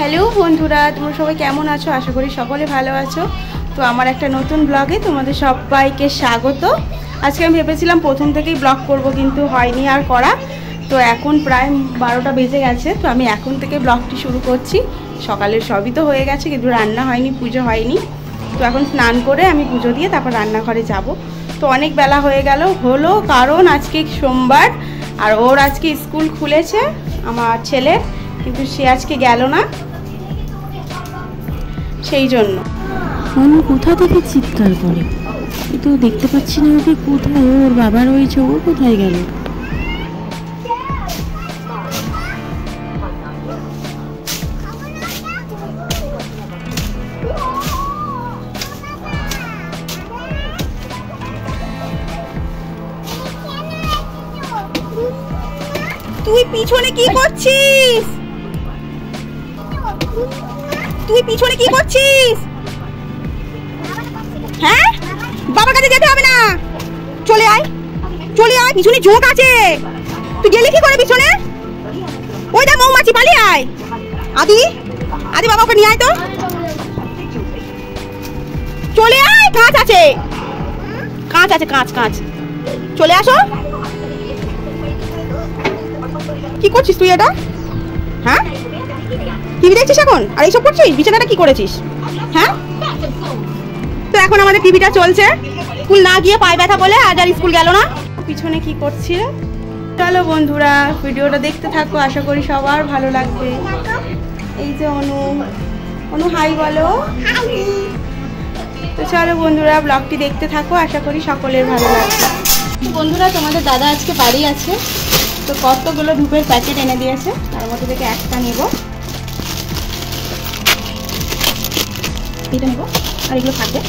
Hello বন্ধুরা, তোমরা সবাই কেমন আছো? আশা করি সকলে ভালো আছো। তো আমার একটা নতুন ব্লগে তোমাদের সবাইকে স্বাগত। আজকে আমি ভেবেছিলাম প্রথম থেকেই ব্লগ করব, কিন্তু হয়নি আর করা। তো এখন প্রায় 12টা বেজে গেছে, তো আমি এখন থেকে ব্লগটি শুরু করছি। সকালের সবই তো হয়ে গেছে, কিন্তু রান্না হয়নি, পুজো হয়নি। তো এখন স্নান করে আমি পুজো দিয়ে তারপর রান্নাঘরে যাব। তো অনেক বেলা হয়ে হলো কারণ আজকে সোমবার, আর ওর আজকে স্কুল খুলেছে আমার ছেলে, কিন্তু সে আজকে গেল না, সেই জন্য। কোথা থেকে চিৎকার করে, কিন্তু দেখতে পাচ্ছি না ওকে কোথায়। ওর বাবা রয়েছে, ও কোথায় গেল? তুই পিছনে কি করছিস? তুই পিছনে কি করছিস? হ্যাঁ, বাবার কাছে যেতে হবে না, চলে আয়, চলে আয়, পিছনে ঝোঁক আছে। তুই গেলি কি করে পিছনে? ওই দা মৌমাছি, পালিয়ে আয়। আদি আদি, বাবা ওকে নিয়ে আয় তো, চলে আয়। কাঁচ আছে, কাঁচ আছে, কাঁচ কাঁচ, চলে আসো। কি করছিস তুই এটা? হ্যাঁ, টিভি দেখছিস এখন আর এইসব করছিস? বিছানাটা কি করেছিস? হ্যাঁ, তো এখন আমাদের টিভিটা চলছে। স্কুল না গিয়ে পায়ে ব্যথা বলে আজ আর স্কুল গেল না। পিছনে কি করছিল? চলো বন্ধুরা, ভিডিওটা দেখতে থাকো, আশা করি সবার ভালো লাগবে। এই যে অনু হাই বলো। তো চলো বন্ধুরা, ব্লগটি দেখতে থাকো, আশা করি সকলের ভালো লাগবে। বন্ধুরা, তোমাদের দাদা আজকে বাড়ি আছে, তো কতগুলো ধূপের প্যাকেট এনে দিয়েছে, তার মধ্যে থেকে একটা নেব, এটা নেব, আর এগুলো থাকবে।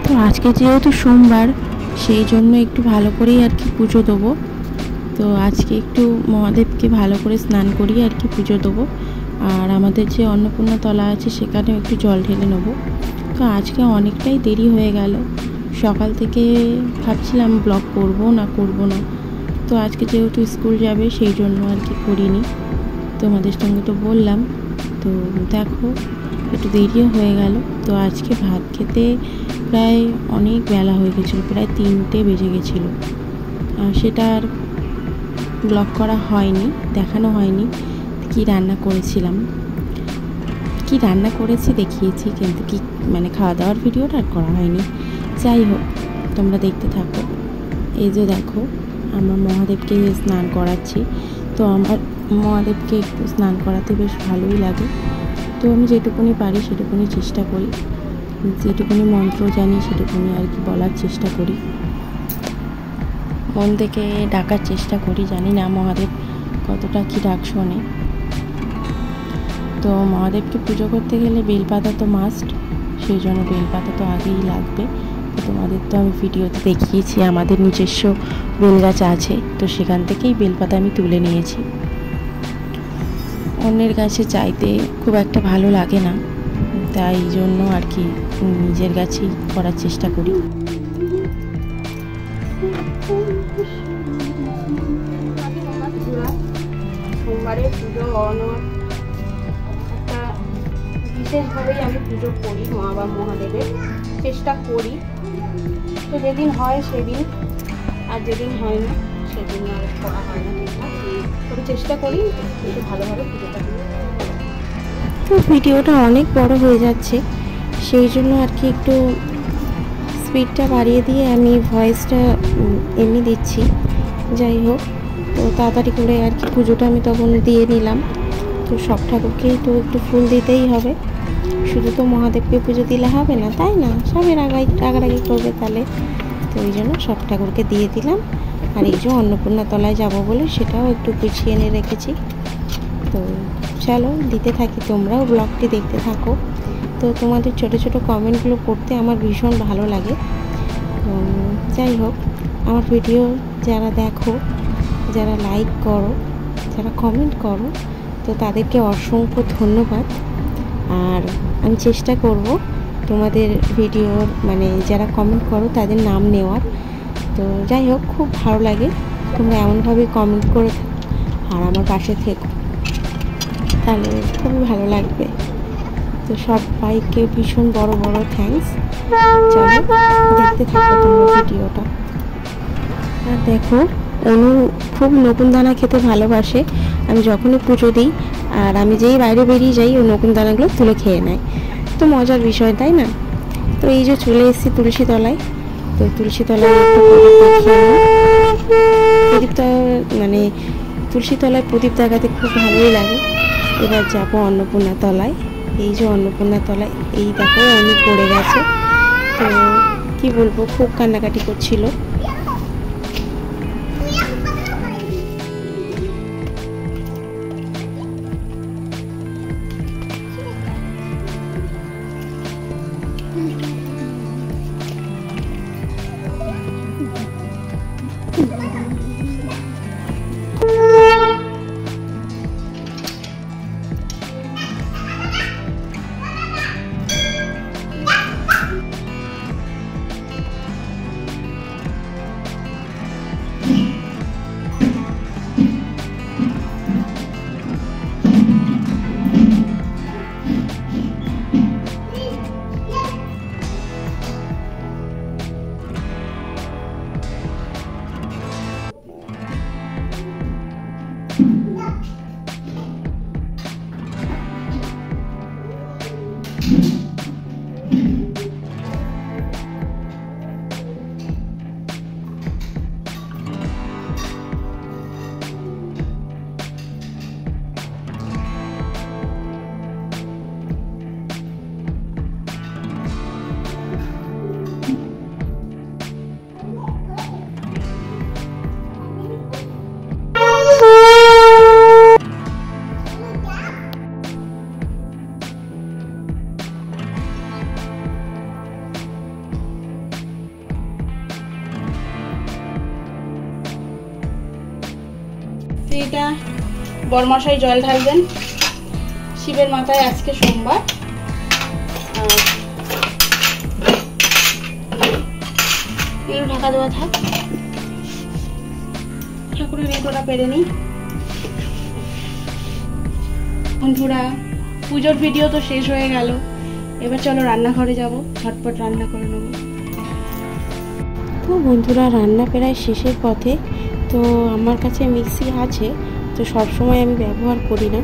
তো আজকে যেহেতু সোমবার, সেই জন্য একটু ভালো করেই আর কি পুজো দেবো। তো আজকে একটু মহাদেবকে ভালো করে স্নান করিয়ে আর কি পুজো দেবো। আর আমাদের যে অন্নপূর্ণা তলা আছে সেখানেও একটু জল ঢেলে নেবো। তো আজকে অনেকটাই দেরি হয়ে গেল, সকাল থেকে ভাবছিলাম ব্লগ করবো না। তো আজকে যেহেতু স্কুল যাবে সেই জন্য আর কি করিনি। তোমাদের সঙ্গে তো বললাম। তো দেখো, একটু দেরিও হয়ে গেল। তো আজকে ভাত খেতে প্রায় অনেক বেলা হয়ে গেছিলো, প্রায় 3টে বেজে গেছিলো। সেটা আর ব্লগ করা হয়নি, দেখানো হয়নি কি রান্না করেছিলাম। কি রান্না করেছি দেখিয়েছি, কিন্তু কি মানে খাওয়া দাওয়ার ভিডিওটা আর করা হয়নি। যাই হোক, তোমরা দেখতে থাকো। এই যে দেখো, আমার মহাদেবকে স্নান করাচ্ছি। তো আমার মহাদেবকে একটু স্নান করাতে বেশ ভালোই লাগে। তো আমি যেটুকুনি পারি সেটুকুনি চেষ্টা করি, যেটুকুনি মন্ত্র জানি সেটুকুনি আর কি বলার চেষ্টা করি, মন থেকে ডাকার চেষ্টা করি। জানি না মহাদেব কতটা কি ডাক শোনে। তো মহাদেবকে পুজো করতে গেলে বেলপাতা তো মাস্ট, সেই জন্য বেলপাতা তো আগেই লাগবে। তোমাদের তো আমি ভিডিওতে দেখিয়েছি আমাদের নিজস্ব বেলগাছ আছে, তো সেখান থেকেই বেলপাতা আমি তুলে নিয়েছি। অন্যের গাছে চাইতে খুব একটা ভালো লাগে না, তাই জন্য আর কি নিজের গাছেই করার চেষ্টা করি। সোমবারে পুজো একটা বিশেষভাবেই আমি পুজো করি, মা বা মহাদেবের চেষ্টা করি। তো যেদিন হয় সেদিন, আর যেদিন হয় না সেদিন আর করা হয় না ঠিকঠাক। তবে চেষ্টা করি একটু ভালোভাবে পুজোটা করি। তো ভিডিওটা অনেক বড় হয়ে যাচ্ছে, সেই জন্য আর কি একটু স্পিডটা বাড়িয়ে দিয়ে আমি ভয়েসটা এমনি দিচ্ছি। যাই হোক, তো তাড়াতাড়ি করে আর কি পুজোটা আমি তখন দিয়ে নিলাম। তো সব ঠাকুরকেই তো একটু ফুল দিতেই হবে, শুধু তো মহাদেবকে পুজো দিলে হবে না, তাই না? সবের রাগারাগি করবে তাহলে। তো ওই জন্য সব ঠাকুরকে দিয়ে দিলাম। আর এই যে অন্নপূর্ণা তলায় যাব বলে সেটাও একটু গুছিয়ে এনে রেখেছি। তো চলো দিতে থাকি, তোমরাও ব্লগটি দেখতে থাকো। তো তোমাদের ছোট ছোট কমেন্টগুলো পড়তে আমার ভীষণ ভালো লাগে। যাই হোক, আমার ভিডিও যারা দেখো, যারা লাইক করো, যারা কমেন্ট করো, তো তাদেরকে অসংখ্য ধন্যবাদ। আর আমি চেষ্টা করব তোমাদের ভিডিওর মানে যারা কমেন্ট করো তাদের নাম নেওয়ার। তো যাই হোক, খুব ভালো লাগে তোমরা এমনভাবে কমেন্ট করে থাকো আর আমার পাশে থেকো। তাহলে খুবই ভালো লাগবে। তো সবাইকে ভীষণ বড় বড় থ্যাঙ্কস। চলো দেখতে থাকো তোমরা ভিডিওটা। আর দেখো, অনু খুব নকুন দানা খেতে ভালোবাসে। আমি যখনই পুজো দিই আর আমি যেই বাইরে বেরিয়ে যাই, ও নকুন দানাগুলো তুলে খেয়ে নেয়। তো মজার বিষয়, তাই না? তো এই যে চলে এসেছি তুলসী তলায়। তো তুলসী তলায় একটু প্রদীপ দেখিয়ে নিই। প্রদীপটা মানে তুলসী তলায় প্রদীপ দেখাতে খুব ভালোই লাগে। এবার যাবো অন্নপূর্ণা তলায়। এই যে অন্নপূর্ণা তলায়, এই দেখো অনু পড়ে গেছে। তো কি বলবো, খুব কান্নাকাটি করছিল। এটা বরমশাই জল ঢালবেন শিবের মাথায়, আজকে সোমবার। এগুলো ঢাকা দেওয়া থাক, ঠাকুরের এগুলোটা পেরে নিই। বন্ধুরা, পুজোর ভিডিও তো শেষ হয়ে গেল, এবার চলো রান্নাঘরে যাব, ঝটপট রান্না করে নেবো। তো বন্ধুরা, রান্না প্রায় শেষের পথে। তো আমার কাছে মিক্সি আছে, তো সব সময় আমি ব্যবহার করি না।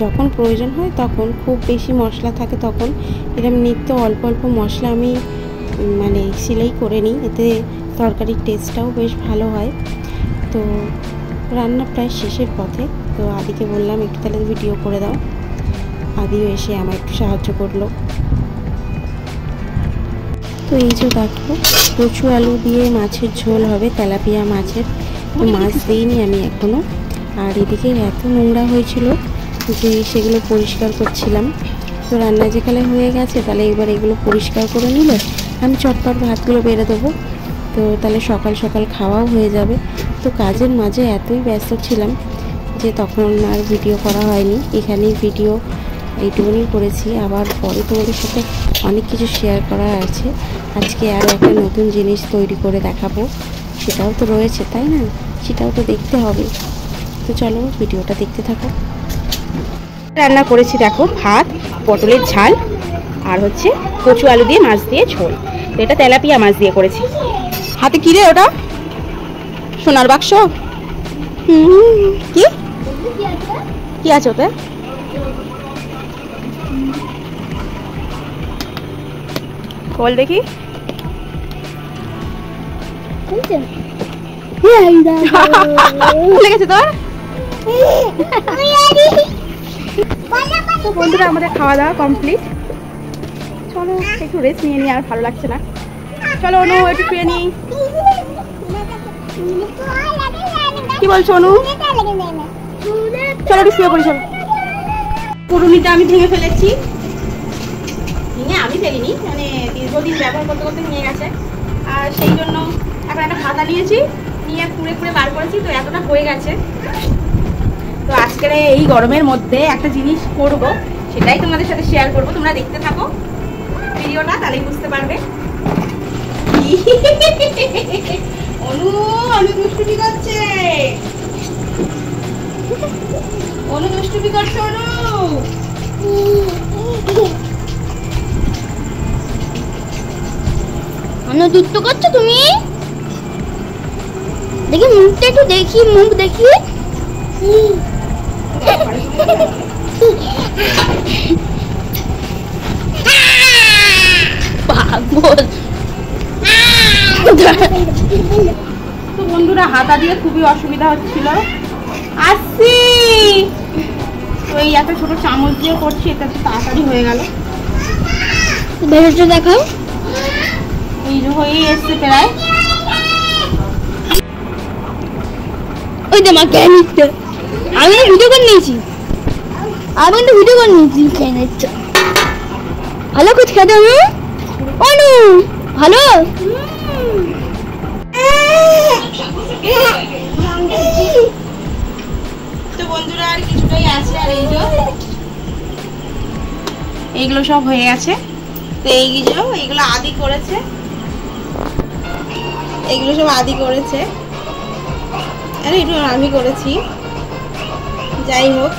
যখন প্রয়োজন হয় তখন, খুব বেশি মশলা থাকে তখন এরকম নিত্য অল্প অল্প মশলা আমি মানে সিলাই করে নিই, এতে তরকারির টেস্টটাও বেশ ভালো হয়। তো রান্না প্রায় শেষের পথে। তো আদিকে বললাম একটু তাহলে ভিডিও করে দাও। আদিও এসে আমার একটু সাহায্য করলো। তো এই যে দেখো, কচু আলু দিয়ে মাছের ঝোল হবে, তেলাপিয়া মাছের। তো মাছ দিইনি আমি এখনও। আর এদিকে এত নোংরা হয়েছিল যে সেগুলো পরিষ্কার করছিলাম। তো রান্না যেখানে হয়ে গেছে, তাহলে এবার এগুলো পরিষ্কার করে নিলে আমি চটপট ভাতগুলো বেড়ে দেবো। তো তাহলে সকাল সকাল খাওয়াও হয়ে যাবে। তো কাজের মাঝে এতই ব্যস্ত ছিলাম যে তখন আর ভিডিও করা হয়নি। এখানেই ভিডিও এইটুকুনি করেছি। আবার পরে তোমাদের সাথে অনেক কিছু শেয়ার করা আছে। আজকে আরও একটা নতুন জিনিস তৈরি করে দেখাবো, সেটাও তো রয়েছে, তাই না? সেটাও তো দেখতে হবে। তো চলো ভিডিওটা দেখতে থাকো। রান্না করেছি দেখো, ভাত, পটলের ঝাল, আর হচ্ছে কচু আলু দিয়ে মাছ দিয়ে ঝোল। তো এটা তেলাপিয়া মাছ দিয়ে করেছি। হাতে কি রে ওটা? সোনার বাক্স? কি কি আছে ওতে? খোল দেখি। লেগেছে তোর? তো বন্ধুরা, আমাদের খাওয়া দাওয়া কমপ্লিট। চলো একটু রেস্ট নিয়ে নিই, আর ভালো লাগছে না। চলো অনু, একটু শুয়ে নিই। কি বলছো অনু? চলো একটু শুয়ে পড়ি। চলো। পুরুনিটা আমি ভেঙে ফেলেছি। ভেঙে আমি ফেলিনি, মানে দীর্ঘদিন ব্যবহার করতে করতে ভেঙে গেছে। আর সেই জন্য এখন একটা খাতা নিয়েছি, নিয়ে কুড়ে কুড়ে বার করেছি। তো এতটা হয়ে গেছে। তো আজকের এই গরমের মধ্যে একটা জিনিস করব, সেটাই তোমাদের সাথে শেয়ার করব। তোমরা দেখতে থাকো ভিডিওটা, তাহলেই বুঝতে পারবে। অনু অনু দুষ্টুমি করছে। অনু দুষ্টুমি করছো অনু। অনু দুষ্টু করছো তুমি? দেখি মুখটা একটু দেখি, মুখ দেখি। পাগল। তো বন্ধুরা হাতা দিয়ে খুবই অসুবিধা হচ্ছিল। আসছি তো এই একটা ছোট চামচ দিয়ে করছি, এটা তো তাড়াতাড়ি হয়ে গেল। বেরোতে দেখাও। এই যে হয়ে এসছে প্রায়। ওই তো মা খেয়ে নিচ্ছে। আমি তো ভিডিও করে নিয়েছি, খেয়ে নিচ্ছে। ভালো কিছু খেতে হবে অনু, ভালো। তো বন্ধুরা আর কিছুটাই আছে। আর এই যে এইগুলো সব হয়ে গেছে। তো এইগুলো আদি করেছে, এইগুলো সব আদি করেছে। আরে একটু আমি করেছি, যাই হোক।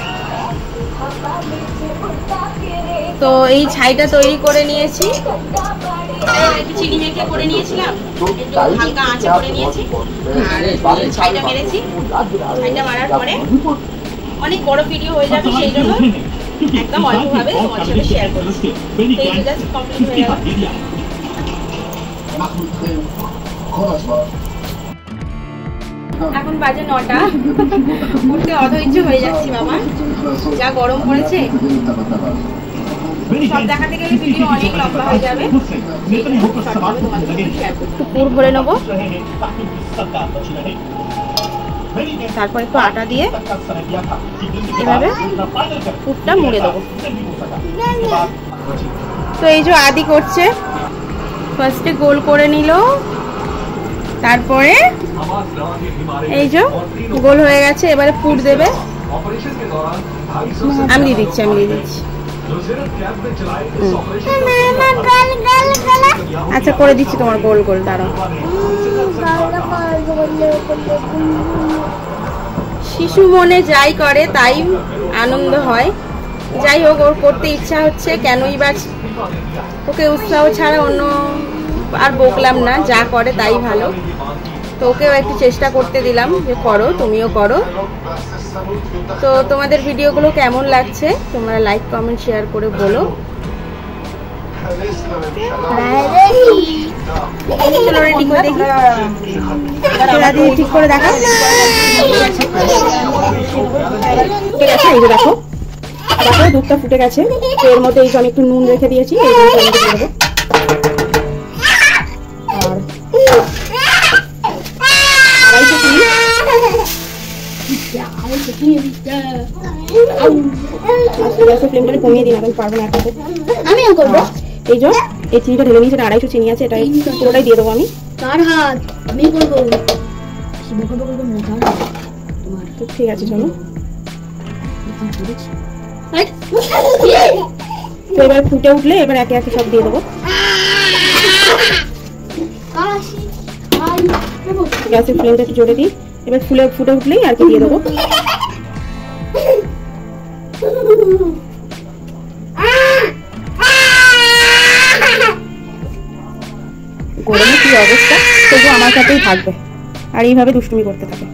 তো এই ছাইটা তৈরি করে নিয়েছি, একটু চিনি মেখে করে নিয়েছিলাম, একটু হালকা আঁচে করে নিয়েছি। আর ছাইটা মেরেছি, ছাইটা মারার পরে অনেক বড় ভিডিও হয়ে যাবে, সেই জন্য একদম অল্পভাবে তোমার সাথে শেয়ার করছি। এই যে জাস্ট কমপ্লিট হয়ে গেল। এখন বাজে 9টা, উঠতে অধৈর্য হয়ে যাচ্ছি বাবা, যা গরম পড়েছে। সব দেখাতে গেলে ভিডিও অনেক লম্বা হয়ে যাবে, একটু পুর ভরে নেবো। তারপর একটু আটা দিয়ে এভাবে পুরটা মুড়ে দেবো। তো এই যে আদি করছে, ফার্স্টে গোল করে নিল, তারপরে এই যে গোল হয়ে গেছে, এবারে পুর দেবে। আমি দিয়ে দিচ্ছি আচ্ছা করে দিচ্ছি তোমার গোল গোল। দাঁড়াও, শিশু মনে যাই করে তাই আনন্দ হয়। যাই হোক, ওর করতে ইচ্ছা হচ্ছে, কেনই বা ওকে উৎসাহ ছাড়া অন্য আর বকলাম না, যা করে তাই ভালো। তো ওকেও একটু চেষ্টা করতে দিলাম যে করো, তুমিও করো। তো তোমাদের ভিডিওগুলো কেমন লাগছে তোমরা লাইক কমেন্ট শেয়ার করে বলো। চলো রেডি করে দেখি, ঠিক করে দেখা। ঠিক আছে, এই যে দেখো দেখো দুধটা ফুটে গেছে। তো এর মধ্যে এই যে আমি একটু নুন রেখে দিয়েছি, এই দেবো। ফ্লেমটা কমিয়ে দিন, আমি পারবো না একসাথে। আমিও করবো। এই যে এই চিনিটা ঢেলে নিয়েছে, 250 চিনি আছে, এটা পুরোটাই দিয়ে দেবো আমি। কার হাত? আমি করবো। ঠিক আছে চলো। তো এবার ফুটে উঠলে এবার একে একে সব দিয়ে দেবো। গ্যাসের ফ্লেমটা একটু জোরে দিই। এবার ফুটে উঠলেই আর কি দিয়ে দেবো। গরমে কি অবস্থা, তবু আমার সাথেই থাকবে আর এইভাবে দুষ্টুমি করতে থাকে।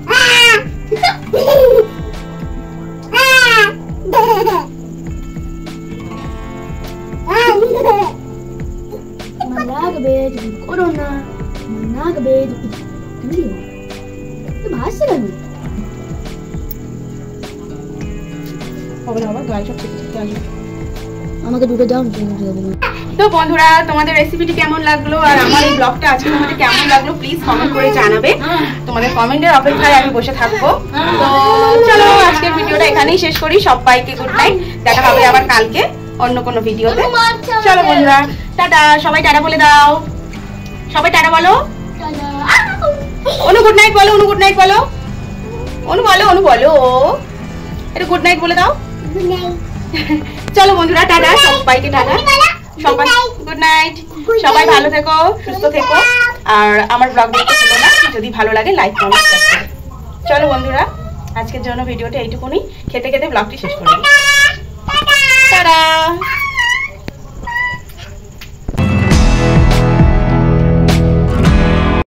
আমাকে দুটো দাও। তো বন্ধুরা তোমাদের রেসিপিটি কেমন লাগলো আর আমার এই ব্লগটা আজকে তোমাদের কেমন লাগলো প্লিজ কমেন্ট করে জানাবে। তোমাদের কমেন্টের অপেক্ষায় আমি বসে থাকবো। তো চলো আজকের ভিডিওটা এখানেই শেষ করি। সবাইকে গুড নাইট, দেখা হবে আবার কালকে অন্য কোনো ভিডিওতে। চলো বন্ধুরা টাটা, সবাই টাটা বলে দাও, সবাই টাটা বলো। অনু গুড নাইট বলো, অনু গুড নাইট বলো, অনু বলো, অনু বলো, একটু গুড নাইট বলে দাও। চলো বন্ধুরা টাটা, সবাইকে টাটা, সবাই গুড নাইট, সবাই ভালো থেকো, সুস্থ থেকো। আর আমার ব্লগ দেখতে ভুলো না, যদি ভালো লাগে লাইক কমেন্ট করো। চলো বন্ধুরা। আজকের জন্য ভিডিওটা এইটুকুনি, খেতে খেতে ব্লগটি শেষ করে দিই।